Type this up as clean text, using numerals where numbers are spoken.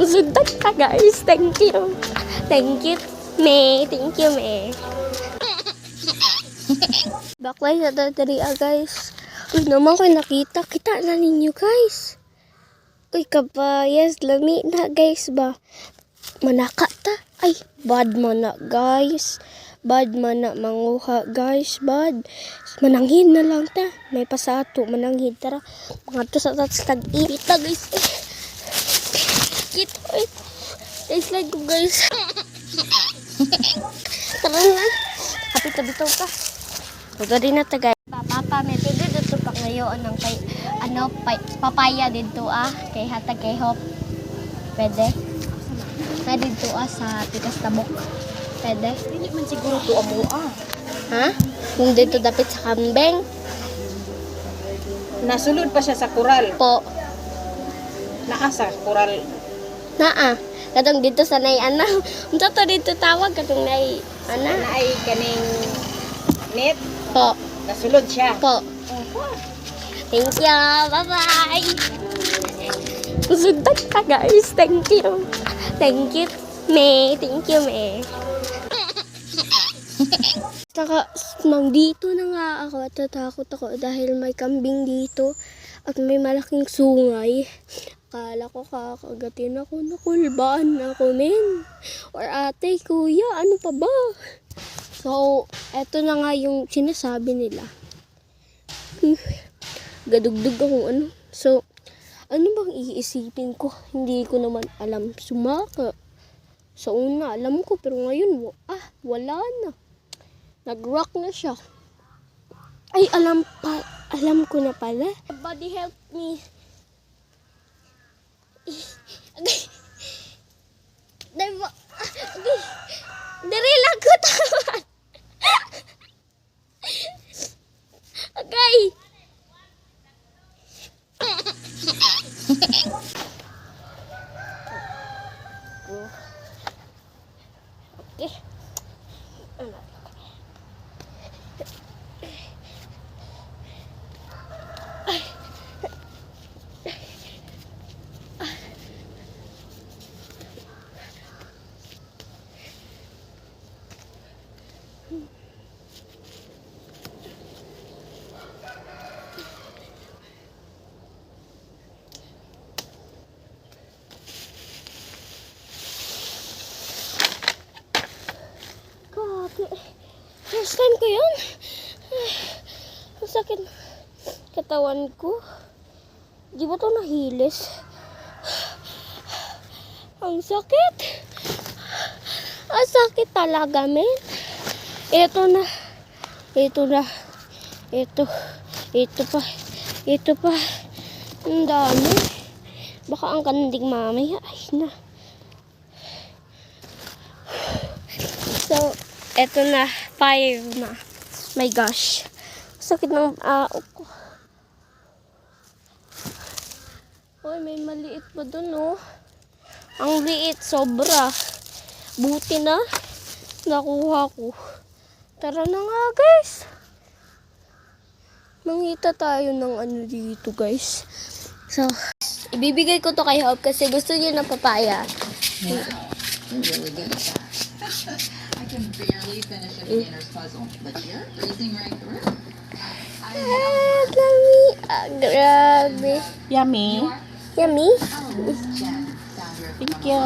Sundan ka guys. Thank you. Thank you, me. Thank you, me. Baklay sa dadariya guys. Uy naman ko nakita. Kita na ninyo guys. Uy kabayas. Lami na guys ba. Manaka ta. Ay bad mana guys. Bad mana manguha guys. Bad. Mananghin na lang ta. May pasato. Mananghin. Tara. Mga to sa tag-ita guys. Ito. Slide ko guys. Tara na. Kapit-kapitaw ka. Pagod na ta guys. Papa, may pwede dito pa ngayon ng kay, papaya dito kay hatag kay Hop. Pwede? Na dito sa Tigas Tabok. Pwede? Hindi man siguro to amo Ha? Kung dito dapit sa kambeng. Nasulod pa siya sa kural. Po. Naa sa kural. Naa. Katong dito sa nay ana. Unsa to dito tawag katong nay ana? Naay kaning net. Po. Nasulod siya. Po. Thank you. Bye-bye. Sundan ka guys. Thank you. Thank you, me. Thank you, me. Saka, dito na nga ako at tatakot ako dahil may kambing dito at may malaking sungay. Akala ko kakagatin ako, nakulbaan ako, men. Or ate, kuya, ano pa ba? So, eto na nga yung sinasabi nila. Gadugdug akong ano. So, ano bang iisipin ko? Hindi ko naman alam sumaka. Sa una, alam ko, pero ngayon, wala na. Nag-rock na siya. Ay, alam ko na pala. Buddy, help me. Dari lang ko taman. Okay. Okay. First time ko yun. Ang sakit katawan ko. Di ba ito nahilis? Ang sakit. Ang sakit talaga, men. Ito na. Ito na. Ito pa. Ito pa. Ang dami. Baka ang kandig mamaya. Ay na. So, eto na, 5 na. My gosh. Sakit ng ko. Uy, may maliit pa dun, oh. Ang liit, sobra. Buti na. Nakuha ko. Tara na nga, guys. Mangita tayo ng ano dito, guys. So, ibibigay ko to kay Hope kasi gusto niya ng papaya. Yeah, you're really good at that. I can barely finish a beginner's puzzle, but you're breezing right through. Lami. Grabe. Yummy. Yummy? Jen, founder of Thank you.